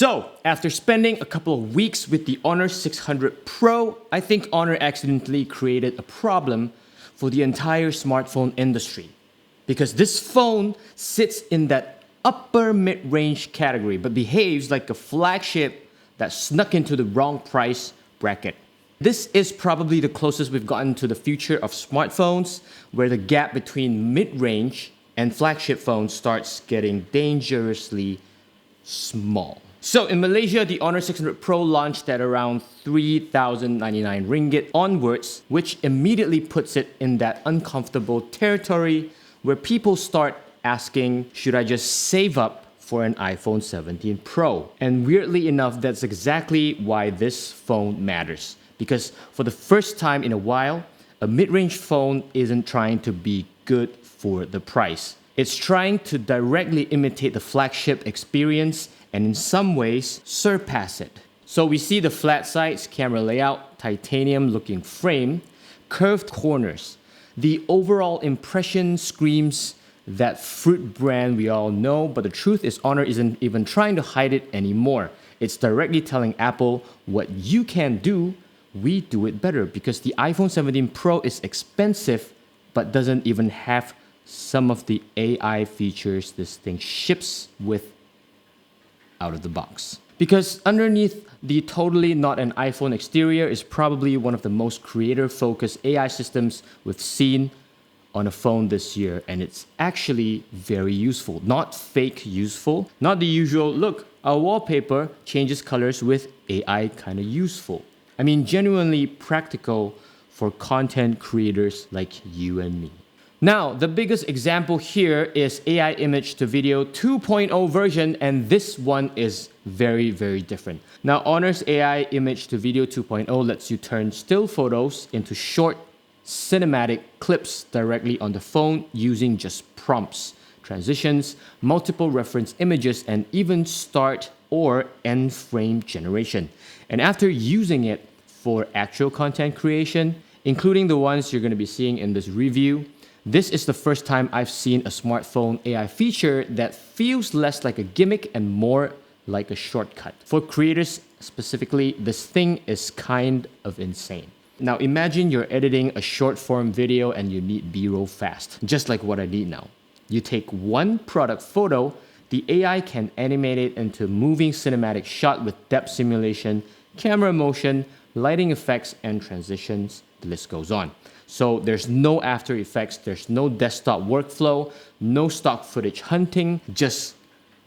So, after spending a couple of weeks with the Honor 600 Pro, I think Honor accidentally created a problem for the entire smartphone industry. Because this phone sits in that upper mid-range category, but behaves like a flagship that snuck into the wrong price bracket. This is probably the closest we've gotten to the future of smartphones, where the gap between mid-range and flagship phones starts getting dangerously small. So in Malaysia, the Honor 600 Pro launched at around 3,099 ringgit onwards, which immediately puts it in that uncomfortable territory where people start asking, should I just save up for an iPhone 17 Pro? And weirdly enough, that's exactly why this phone matters. Because for the first time in a while, a mid-range phone isn't trying to be good for the price. It's trying to directly imitate the flagship experience and in some ways surpass it. So we see the flat sides, camera layout, titanium looking frame, curved corners. The overall impression screams that fruit brand we all know, but the truth is Honor isn't even trying to hide it anymore. It's directly telling Apple, what you can do, we do it better, because the iPhone 17 Pro is expensive but doesn't even have some of the AI features this thing ships with out of the box. Because underneath the totally not an iPhone exterior is probably one of the most creator-focused AI systems we've seen on a phone this year, and it's actually very useful. Not fake useful, not the usual, look, our wallpaper changes colors with AI kind of useful. I mean, genuinely practical for content creators like you and me. Now, the biggest example here is AI image to video 2.0 version, and this one is very, very different. Now, Honor's AI image to video 2.0 lets you turn still photos into short cinematic clips directly on the phone using just prompts, transitions, multiple reference images, and even start or end frame generation. And after using it for actual content creation, including the ones you're going to be seeing in this review, this is the first time I've seen a smartphone AI feature that feels less like a gimmick and more like a shortcut. For creators specifically, this thing is kind of insane. Now imagine you're editing a short form video and you need B-roll fast, just like what I need now. You take one product photo, the AI can animate it into a moving cinematic shot with depth simulation, camera motion, lighting effects, and transitions. The list goes on. So there's no After Effects, there's no desktop workflow, no stock footage hunting, just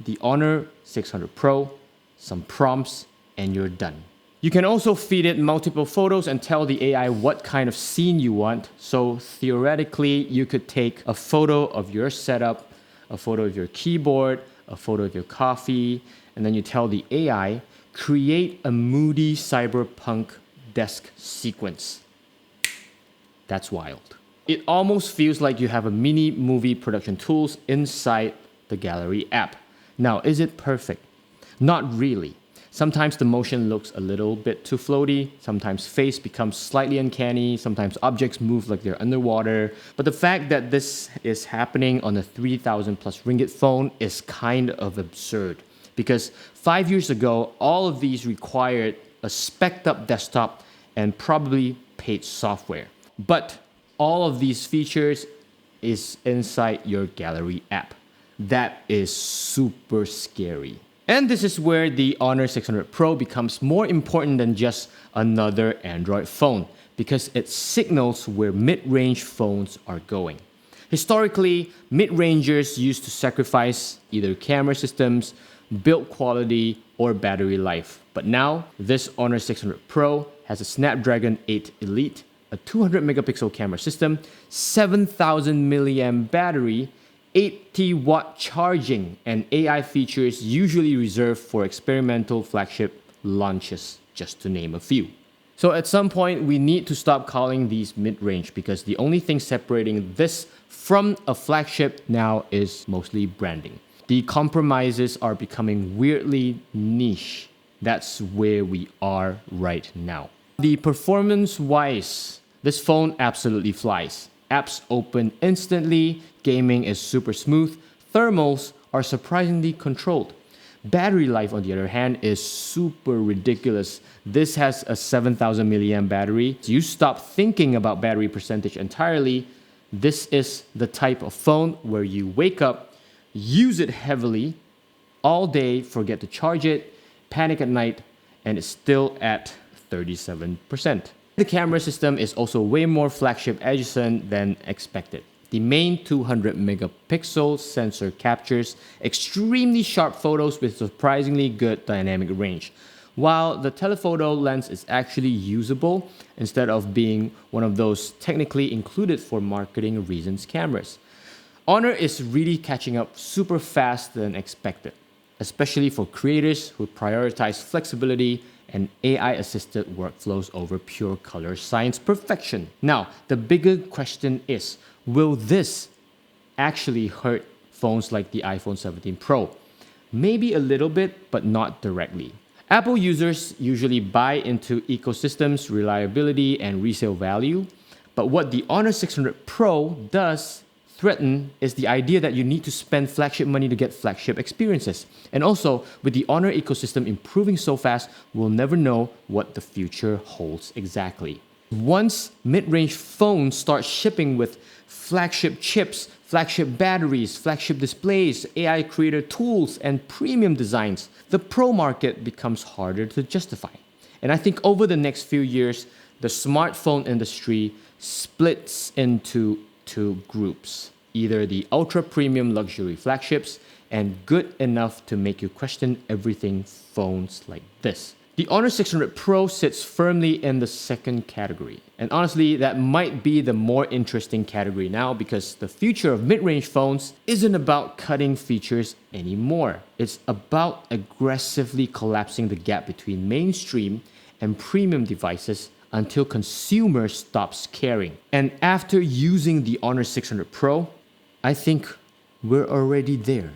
the Honor 600 Pro, some prompts, and you're done. You can also feed it multiple photos and tell the AI what kind of scene you want. So theoretically, you could take a photo of your setup, a photo of your keyboard, a photo of your coffee, and then you tell the AI, create a moody cyberpunk desk sequence. That's wild. It almost feels like you have a mini movie production tools inside the Gallery app. Now, is it perfect? Not really. Sometimes the motion looks a little bit too floaty, sometimes face becomes slightly uncanny, sometimes objects move like they're underwater. But the fact that this is happening on a 3,000 plus ringgit phone is kind of absurd. Because 5 years ago, all of these required a spec'd up desktop and probably paid software. But all of these features is inside your Gallery app. That is super scary. And this is where the Honor 600 Pro becomes more important than just another Android phone, because it signals where mid-range phones are going. Historically, mid-rangers used to sacrifice either camera systems, build quality, or battery life. But now, this Honor 600 Pro has a Snapdragon 8 Elite, a 200 megapixel camera system, 7,000 milliamp battery, 80-watt charging, and AI features usually reserved for experimental flagship launches, just to name a few. So at some point, we need to stop calling these mid-range, because the only thing separating this from a flagship now is mostly branding. The compromises are becoming weirdly niche. That's where we are right now. The performance-wise, this phone absolutely flies. Apps open instantly, gaming is super smooth, thermals are surprisingly controlled. Battery life, on the other hand, is super ridiculous. This has a 7,000 milliamp battery. So you stop thinking about battery percentage entirely. This is the type of phone where you wake up, use it heavily all day, forget to charge it, panic at night, and it's still at 37%. The camera system is also way more flagship adjacent than expected. The main 200 megapixel sensor captures extremely sharp photos with surprisingly good dynamic range, while the telephoto lens is actually usable instead of being one of those technically included for marketing reasons cameras. Honor is really catching up super fast than expected, especially for creators who prioritize flexibility and AI-assisted workflows over pure color science perfection. Now, the bigger question is, will this actually hurt phones like the iPhone 17 Pro? Maybe a little bit, but not directly. Apple users usually buy into ecosystems, reliability, and resale value, but what the Honor 600 Pro does threaten is the idea that you need to spend flagship money to get flagship experiences. And also, with the Honor ecosystem improving so fast, we'll never know what the future holds exactly. Once mid-range phones start shipping with flagship chips, flagship batteries, flagship displays, AI creator tools, and premium designs, the Pro market becomes harder to justify. And I think over the next few years, the smartphone industry splits into two groups, either the ultra premium luxury flagships and good enough to make you question everything phones like this. The Honor 600 Pro sits firmly in the second category. And honestly, that might be the more interesting category now because the future of mid-range phones isn't about cutting features anymore. It's about aggressively collapsing the gap between mainstream and premium devices until consumers stops caring. And after using the Honor 600 Pro, I think we're already there.